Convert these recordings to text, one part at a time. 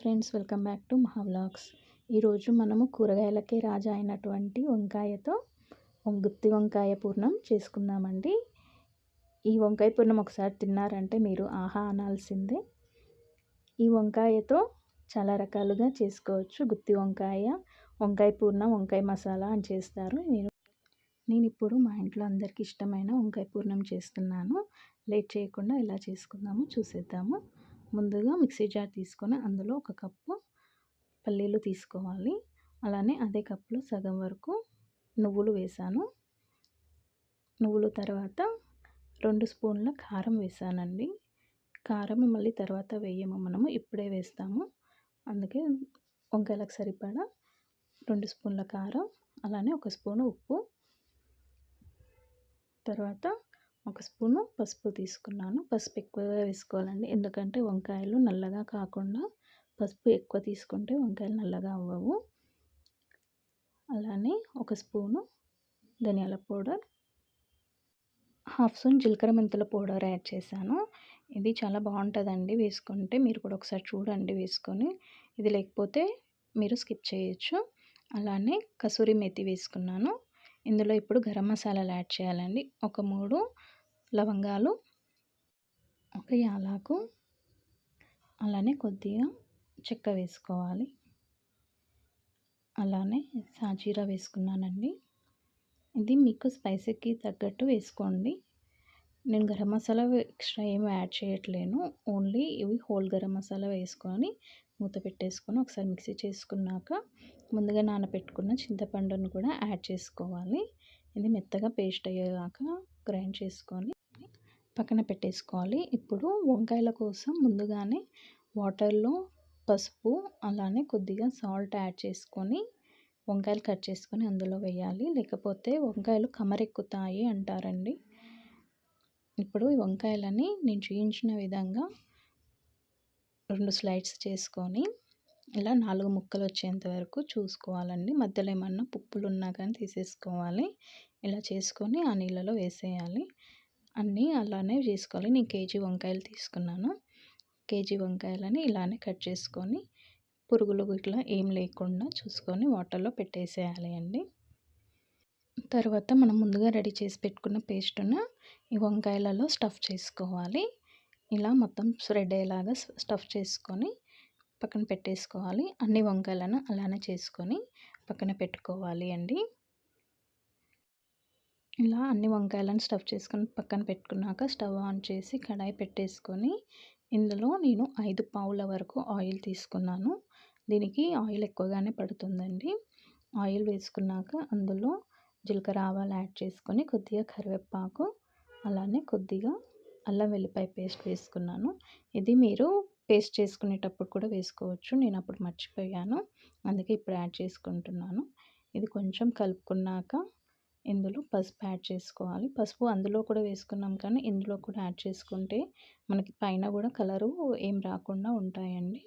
Friends, welcome back to మహా vlogs. ఈరోజు మనము కూరగాయలకే రాజా అయినటువంటి వంకాయతో గుత్తి వంకాయ పూర్ణం చేసుకుందామండి. ఈ వంకాయ పూర్ణం ఒకసారి తిన్నారంటే మీరు ఆహా అనాల్సిందే. ఈ వంకాయతో చాలా రకాలుగా చేసుకోవచ్చు. గుత్తి వంకాయ, వంకాయ పూర్ణం, వంకాయ మసాలా అని చేస్తారు. నేను ఇప్పుడు మా ఇంట్లో అందరికీ ఇష్టమైన వంకాయ పూర్ణం చేస్తున్నాను. లేట్ చేయకుండా ఎలా చేసుకుందామో చూసేద్దాము. ముందుగా మిక్సీ జార్ తీసుకొని అందులో 1 కప్పు పల్లీలు తీసుకోవాలి. అలానే అదే కప్పులో సగం వరకు నువ్వులు వేసాను. నువ్వులు తర్వాత 2 స్పూన్ల కారం వేసానండి. కారం మళ్ళీ తర్వాత వేయము, మనము ఇప్పుడే వేస్తాము. అందుకే వంకాయలకు సరిపడా 2 స్పూన్ల కారం, అలానే 1 స్పూను ఉప్పు, తర్వాత 1 స్పూను పసుపు తీసుకున్నాను. పసుపు ఎక్కువగా వేసుకోవాలండి, ఎందుకంటే వంకాయలు నల్లగా కాకుండా పసుపు ఎక్కువ తీసుకుంటే వంకాయలు నల్లగా అవ్వవు. అలానే 1 స్పూను ధనియాల పౌడర్, 1/2 స్పూన్ జీలకర్ర మెంతుల పౌడర్ యాడ్ చేశాను. ఇది చాలా బాగుంటుందండి వేసుకుంటే. మీరు కూడా ఒకసారి చూడండి వేసుకొని. ఇది లేకపోతే మీరు స్కిప్ చేయొచ్చు. అలానే కసూరి మేతి వేసుకున్నాను. ఇందులో ఇప్పుడు గరం మసాలాలు యాడ్ చేయాలండి. 3 లవంగాలు, 1 యాలాకు, అలానే కొద్దిగా చెక్క వేసుకోవాలి. అలానే సాజీరా వేసుకున్నానండి. ఇది మీకు స్పైసీకి తగ్గట్టు వేసుకోండి. నేను గరం మసాలా ఎక్స్ట్రా ఏమి యాడ్ చేయట్లేను. ఓన్లీ ఇవి హోల్ గరం మసాలా వేసుకొని మూత పెట్టేసుకొని ఒకసారి మిక్సీ చేసుకున్నాక ముందుగా నానబెట్టుకున్న చింతపండును కూడా యాడ్ చేసుకోవాలి. ఇది మెత్తగా పేస్ట్ అయ్యేదాకా గ్రైండ్ చేసుకొని పక్కన పెట్టేసుకోవాలి. ఇప్పుడు వంకాయల కోసం ముందుగానే వాటర్లో పసుపు, అలానే కొద్దిగా సాల్ట్ యాడ్ చేసుకొని వంకాయలు కట్ చేసుకొని అందులో వేయాలి. లేకపోతే వంకాయలు కమరెక్కుతాయి అంటారండి. ఇప్పుడు ఈ వంకాయలని నేను చూపించిన విధంగా 2 స్లైడ్స్ చేసుకొని ఇలా 4 ముక్కలు వచ్చేంత వరకు చూసుకోవాలండి. మధ్యలో ఏమన్నా పుప్పులు ఉన్నా కానీ తీసేసుకోవాలి. ఇలా చేసుకొని ఆ నీళ్ళలో వేసేయాలి. అన్నీ అలానే చేసుకోవాలి. నేను కేజీ వంకాయలు తీసుకున్నాను. కేజీ వంకాయలని ఇలానే కట్ చేసుకొని పురుగులు ఇట్లా ఏం లేకుండా చూసుకొని వాటర్లో పెట్టేసేయాలి అండి. తర్వాత మనం ముందుగా రెడీ చేసి పెట్టుకున్న పేస్టును ఈ వంకాయలలో స్టఫ్ చేసుకోవాలి. ఇలా మొత్తం స్ప్రెడ్ అయ్యేలాగా స్టఫ్ చేసుకొని పక్కన పెట్టేసుకోవాలి. అన్ని వంకాయలను అలానే చేసుకొని పక్కన పెట్టుకోవాలి అండి. ఇలా అన్ని వంకాయలను స్టఫ్ చేసుకొని పక్కన పెట్టుకున్నాక స్టవ్ ఆన్ చేసి కడాయి పెట్టేసుకొని ఇందులో నేను 5 పావుల వరకు ఆయిల్ తీసుకున్నాను. దీనికి ఆయిల్ ఎక్కువగానే పడుతుందండి. ఆయిల్ వేసుకున్నాక అందులో జీలకర్ర, ఆవాలు యాడ్ చేసుకొని కొద్దిగా కరివేపాకు, అలానే కొద్దిగా అల్లం వెల్లిపాయ పేస్ట్ వేసుకున్నాను. ఇది మీరు పేస్ట్ చేసుకునేటప్పుడు కూడా వేసుకోవచ్చు. నేను అప్పుడు మర్చిపోయాను, అందుకే ఇప్పుడు యాడ్ చేసుకుంటున్నాను. ఇది కొంచెం కలుపుకున్నాక ఇందులో పసుపు యాడ్ చేసుకోవాలి. పసుపు అందులో కూడా వేసుకున్నాం కానీ ఇందులో కూడా యాడ్ చేసుకుంటే మనకి పైన కూడా కలరు ఏం రాకుండా ఉంటాయండి.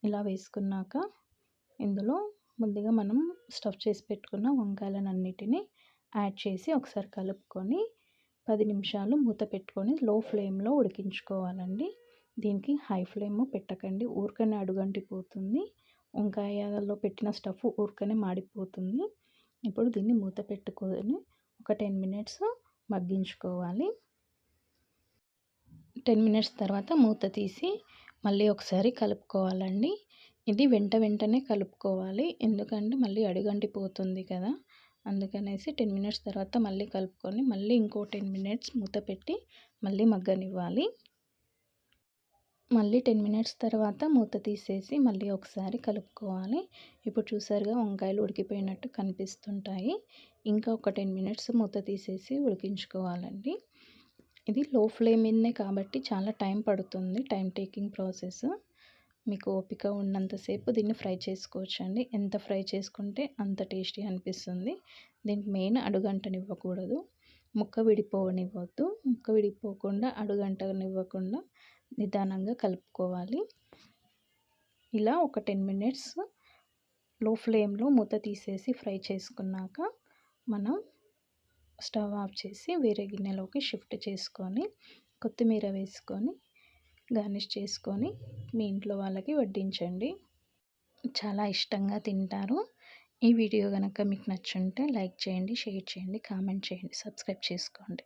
ఇలా వేసుకున్నాక ఇందులో ముందుగా మనం స్టఫ్ చేసి పెట్టుకున్న వంకాయలన్నిటిని యాడ్ చేసి ఒకసారి కలుపుకొని 10 నిమిషాలు మూత పెట్టుకొని లో ఫ్లేమ్లో ఉడికించుకోవాలండి. దీనికి హై ఫ్లేమ్ పెట్టకండి, ఊరికనే అడుగంటిపోతుంది. వంకాయలో పెట్టిన స్టఫ్ ఊరికనే మాడిపోతుంది. ఇప్పుడు దీన్ని మూత పెట్టుకొని ఒక 10 మినిట్స్ మగ్గించుకోవాలి. 10 మినిట్స్ తర్వాత మూత తీసి మళ్ళీ ఒకసారి కలుపుకోవాలండి. ఇది వెంటనే కలుపుకోవాలి, ఎందుకంటే మళ్ళీ అడుగంటిపోతుంది కదా. అందుకనేసి 10 మినిట్స్ తర్వాత మళ్ళీ కలుపుకొని మళ్ళీ ఇంకో 10 మినిట్స్ మూత పెట్టి మళ్ళీ మగ్గనివ్వాలి. మళ్ళీ 10 మినిట్స్ తర్వాత మూత తీసేసి మళ్ళీ ఒకసారి కలుపుకోవాలి. ఇప్పుడు చూసారుగా వంకాయలు ఉడికిపోయినట్టు కనిపిస్తుంటాయి. ఇంకా ఒక 10 మినిట్స్ మూత తీసేసి ఉడికించుకోవాలండి. ఇది లో ఫ్లేమ్ మీదనే కాబట్టి చాలా టైం పడుతుంది, టైం టేకింగ్ ప్రాసెస్. మీకు ఓపిక ఉన్నంతసేపు దీన్ని ఫ్రై చేసుకోవచ్చండి. ఎంత ఫ్రై చేసుకుంటే అంత టేస్టీ అనిపిస్తుంది. దీనికి మెయిన్ అడుగంటనివ్వకూడదు, ముక్క విడిపోనివ్వద్దు. ముక్క విడిపోకుండా అడుగంటనివ్వకుండా నిదానంగా కలుపుకోవాలి. ఇలా ఒక 10 మినిట్స్ లో ఫ్లేమ్లో మూత తీసేసి ఫ్రై చేసుకున్నాక మనం స్టవ్ ఆఫ్ చేసి వేరే గిన్నెలోకి షిఫ్ట్ చేసుకొని కొత్తిమీర వేసుకొని గార్నిష్ చేసుకొని మీ ఇంట్లో వాళ్ళకి వడ్డించండి. చాలా ఇష్టంగా తింటారు. ఈ వీడియో గనక మీకు నచ్చుంటే లైక్ చేయండి, షేర్ చేయండి, కామెంట్ చేయండి, సబ్స్క్రైబ్ చేసుకోండి.